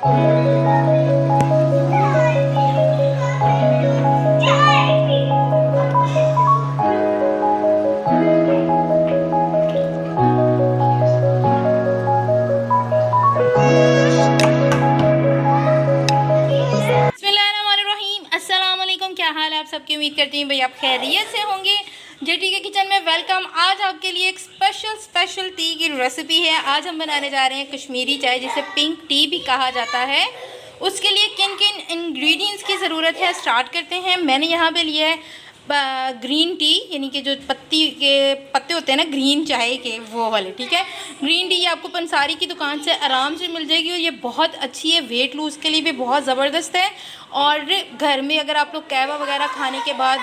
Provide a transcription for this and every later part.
क्या हाल है आप सबकी। उम्मीद करती हूँ भाई आप खैरियत से होंगे। जेटी के किचन में वेलकम। आज आपके लिए एक स्पेशल टी की रेसिपी है। आज हम बनाने जा रहे हैं कश्मीरी चाय, जिसे पिंक टी भी कहा जाता है। उसके लिए किन किन इंग्रेडिएंट्स की ज़रूरत है स्टार्ट करते हैं। मैंने यहाँ पे लिया है ग्रीन टी, यानी कि जो पत्ते होते हैं ना ग्रीन चाय के, वो वाले। ठीक है, ग्रीन टी ये आपको पंसारी की दुकान से आराम से मिल जाएगी और ये बहुत अच्छी है। वेट लूज़ के लिए भी बहुत ज़बरदस्त है। और घर में अगर आप लोग कहवा वगैरह खाने के बाद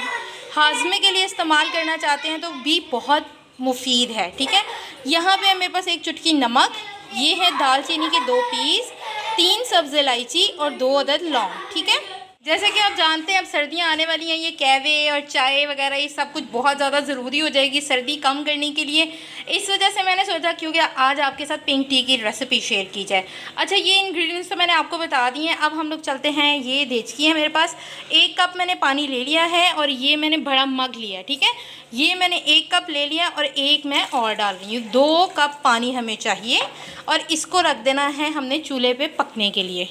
हाजमे के लिए इस्तेमाल करना चाहते हैं तो भी बहुत मुफीद है। ठीक है, यहाँ पे मेरे पास एक चुटकी नमक, ये है दालचीनी के 2 पीस, 3 सब्ज़ इलायची और 2 अदद लौंग। ठीक है, जैसे कि आप जानते हैं अब सर्दियाँ आने वाली हैं, ये कहवे और चाय वगैरह ये सब कुछ बहुत ज़्यादा ज़रूरी हो जाएगी सर्दी कम करने के लिए। इस वजह से मैंने सोचा क्योंकि आज आपके साथ पिंक टी की रेसिपी शेयर की जाए। अच्छा, ये इंग्रेडिएंट्स तो मैंने आपको बता दिए हैं। अब हम लोग चलते हैं। ये देचकी है मेरे पास, 1 कप मैंने पानी ले लिया है और ये मैंने बड़ा मग लिया है। ठीक है, ये मैंने 1 कप ले लिया और 1 मैं और डाल रही हूँ। 2 कप पानी हमें चाहिए और इसको रख देना है हमने चूल्हे पे पकने के लिए।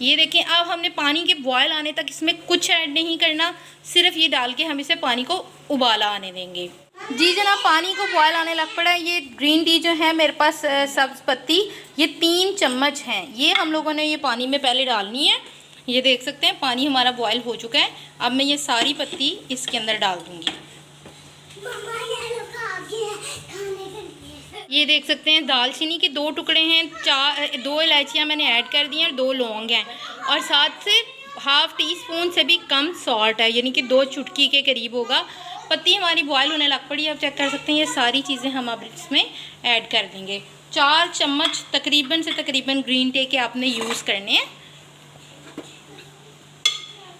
ये देखें, अब हमने पानी के बॉयल आने तक इसमें कुछ ऐड नहीं करना, सिर्फ ये डाल के हम इसे पानी को उबाला आने देंगे। जी जनाब, पानी को बॉयल आने लग पड़ा है। ये ग्रीन टी जो है मेरे पास सब्ज़ पत्ती, ये 3 चम्मच हैं। ये हम लोगों ने ये पानी में पहले डालनी है। ये देख सकते हैं पानी हमारा बॉयल हो चुका है। अब मैं ये सारी पत्ती इसके अंदर डाल दूँगी। ये देख सकते हैं दालचीनी के 2 टुकड़े हैं, 2 इलायचियाँ मैंने ऐड कर दी हैं और 2 लौंग हैं और साथ से ½ टीस्पून से भी कम सॉल्ट है, यानी कि 2 चुटकी के करीब होगा। पत्ती हमारी बॉयल होने लग पड़ी है। आप चेक कर सकते हैं ये सारी चीज़ें हम अब इसमें ऐड कर देंगे। 4 चम्मच तकरीबन से तकरीबन ग्रीन टी के आपने यूज़ करने हैं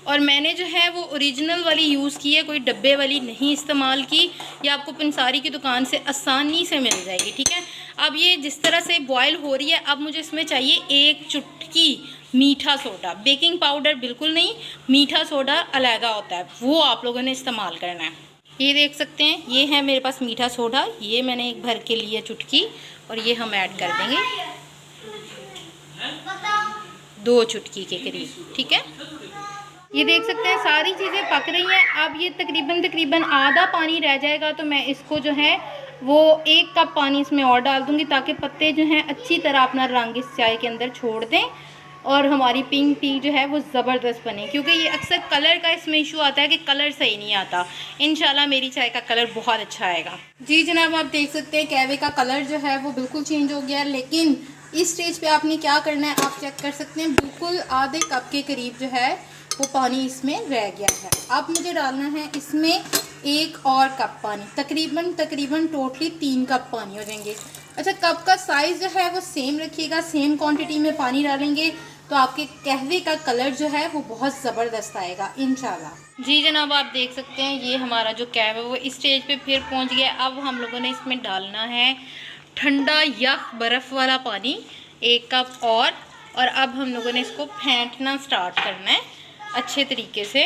और मैंने जो है वो ओरिजिनल वाली यूज़ की है, कोई डब्बे वाली नहीं इस्तेमाल की। ये आपको पंसारी की दुकान से आसानी से मिल जाएगी। ठीक है, अब ये जिस तरह से बॉयल हो रही है, अब मुझे इसमें चाहिए 1 चुटकी मीठा सोडा। बेकिंग पाउडर बिल्कुल नहीं, मीठा सोडा अलहदा होता है, वो आप लोगों ने इस्तेमाल करना है। ये देख सकते हैं ये है मेरे पास मीठा सोडा, ये मैंने 1 भर के लिए चुटकी और ये हम ऐड कर देंगे 2 चुटकी के करीब। ठीक है, ये देख सकते हैं सारी चीज़ें पक रही हैं। अब ये तकरीबन आधा पानी रह जाएगा तो मैं इसको जो है वो 1 कप पानी इसमें और डाल दूँगी ताकि पत्ते जो हैं अच्छी तरह अपना रंग इस चाय के अंदर छोड़ दें और हमारी पिंक टी जो है वो ज़बरदस्त बने। क्योंकि ये अक्सर कलर का इसमें इशू आता है कि कलर सही नहीं आता। इंशाल्लाह मेरी चाय का कलर बहुत अच्छा आएगा। जी जनाब, आप देख सकते हैं कहवे का कलर जो है वो बिल्कुल चेंज हो गया है, लेकिन इस स्टेज पर आपने क्या करना है आप चेक कर सकते हैं, बिल्कुल आधे कप के करीब जो है वो पानी इसमें रह गया है। अब मुझे डालना है इसमें 1 और कप पानी, तकरीबन टोटली 3 कप पानी हो जाएंगे। अच्छा, कप का साइज़ जो है वो सेम रखिएगा, सेम क्वांटिटी में पानी डालेंगे तो आपके कहवे का कलर जो है वो बहुत ज़बरदस्त आएगा इंशाल्लाह। जी जनाब, आप देख सकते हैं ये हमारा जो कहवा है वो इस स्टेज पे फिर पहुंच गया। अब हम लोगों ने इसमें डालना है ठंडा यख बर्फ़ वाला पानी 1 कप और अब हम लोगों ने इसको फेंटना स्टार्ट करना है अच्छे तरीके से।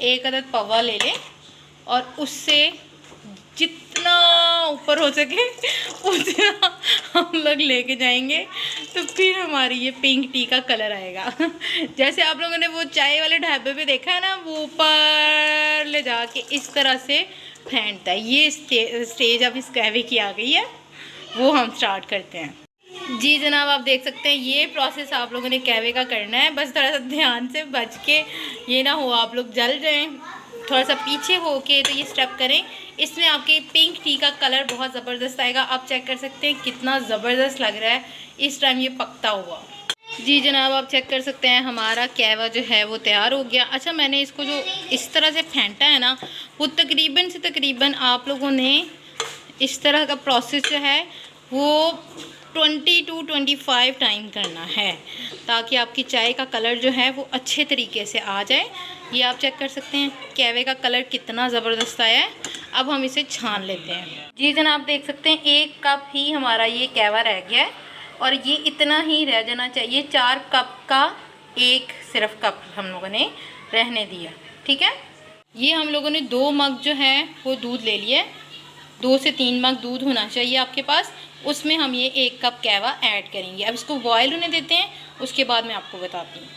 1 अदद पवा ले लें और उससे जितना ऊपर हो सके उतना हम लोग लेके जाएंगे तो फिर हमारी ये पिंक टी का कलर आएगा। जैसे आप लोगों ने वो चाय वाले ढाबे पे देखा है ना, वो ऊपर ले जाके इस तरह से फेंटता है। ये स्टेज अब इस कहवे की आ गई है, वो हम स्टार्ट करते हैं। जी जनाब, आप देख सकते हैं ये प्रोसेस आप लोगों ने कहवे का करना है। बस थोड़ा सा ध्यान से बच के, ये ना हो आप लोग जल जाएं, थोड़ा सा पीछे हो के तो ये स्टेप करें। इसमें आपके पिंक टी का कलर बहुत ज़बरदस्त आएगा। आप चेक कर सकते हैं कितना ज़बरदस्त लग रहा है इस टाइम ये पकता हुआ। जी जनाब, आप चेक कर सकते हैं हमारा कहवा जो है वो तैयार हो गया। अच्छा, मैंने इसको जो इस तरह से फेंटा है ना, वो तकरीबन से तकरीबन आप लोगों ने इस तरह का प्रोसेस जो है वो 20 to 25 टाइम करना है ताकि आपकी चाय का कलर जो है वो अच्छे तरीके से आ जाए। ये आप चेक कर सकते हैं कहवे का कलर कितना ज़बरदस्त आया है। अब हम इसे छान लेते हैं। जी जनाब, देख सकते हैं 1 कप ही हमारा ये कहवा रह गया है। और ये इतना ही रह जाना चाहिए। 4 कप का 1 सिर्फ कप हम लोगों ने रहने दिया, ठीक है। ये हम लोगों ने 2 मग जो है वो दूध ले लिया, 2 से 3 मग दूध होना चाहिए आपके पास। उसमें हम ये 1 कप कहवा ऐड करेंगे। अब इसको बॉयल होने देते हैं, उसके बाद मैं आपको बताती हूँ।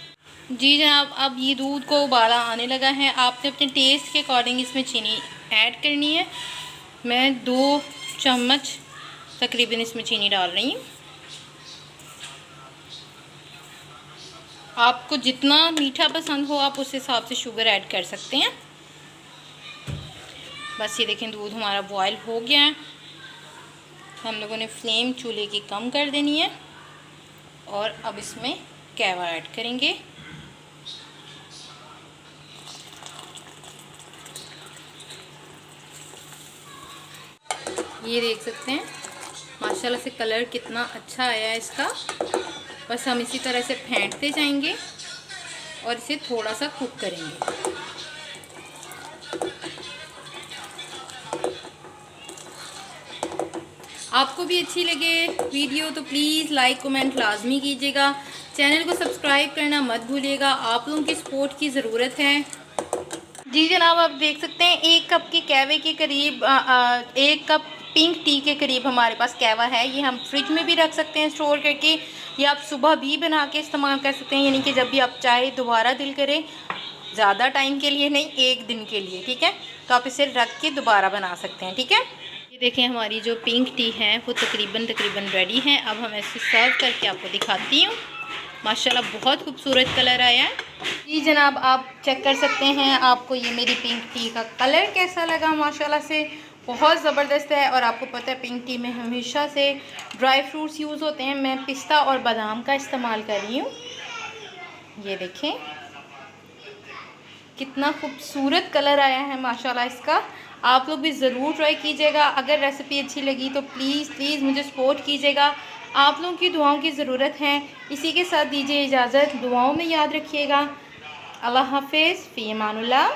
जी जनाब, अब ये दूध को उबाला आने लगा है। आपने अपने टेस्ट के अकॉर्डिंग इसमें चीनी ऐड करनी है। मैं 2 चम्मच तकरीबन इसमें चीनी डाल रही हूँ। आपको जितना मीठा पसंद हो आप उस हिसाब से शुगर ऐड कर सकते हैं। बस ये देखें दूध हमारा बॉयल हो गया है। हम लोगों ने फ्लेम चूल्हे की कम कर देनी है और अब इसमें कहवा ऐड करेंगे। ये देख सकते हैं माशाल्लाह से कलर कितना अच्छा आया है इसका। बस हम इसी तरह से फेंटते जाएंगे और इसे थोड़ा सा कुक करेंगे। आपको भी अच्छी लगे वीडियो तो प्लीज़ लाइक कमेंट लाजमी कीजिएगा। चैनल को सब्सक्राइब करना मत भूलिएगा, आप लोगों की सपोर्ट की ज़रूरत है। जी जनाब, आप देख सकते हैं 1 कप के कहवे के करीब 1 कप पिंक टी के करीब हमारे पास कहवा है। ये हम फ्रिज में भी रख सकते हैं स्टोर करके, या आप सुबह भी बना के इस्तेमाल कर सकते हैं, यानी कि जब भी आप चाहे दोबारा दिल करे, ज़्यादा टाइम के लिए नहीं, 1 दिन के लिए, ठीक है। तो आप इसे रख के दोबारा बना सकते हैं, ठीक है। ये देखें हमारी जो पिंक टी है वो तकरीबन रेडी है। अब हम इसे सर्व करके आपको दिखाती हूँ। माशाल्लाह बहुत खूबसूरत कलर आया है। जी जनाब, आप चेक कर सकते हैं आपको ये मेरी पिंक टी का कलर कैसा लगा। माशाल्लाह से बहुत ज़बरदस्त है। और आपको पता है पिंक टी में हमेशा से ड्राई फ्रूट्स यूज़ होते हैं। मैं पिस्ता और बादाम का इस्तेमाल कर रही हूँ। ये देखें कितना खूबसूरत कलर आया है माशाल्लाह इसका। आप लोग भी ज़रूर ट्राई कीजिएगा। अगर रेसिपी अच्छी लगी तो प्लीज़ मुझे सपोर्ट कीजिएगा। आप लोगों की दुआओं की ज़रूरत है। इसी के साथ दीजिए इजाज़त। दुआओं में याद रखिएगा। अल्लाह हाफ़िज़, फ़ी अमानुल्लाह।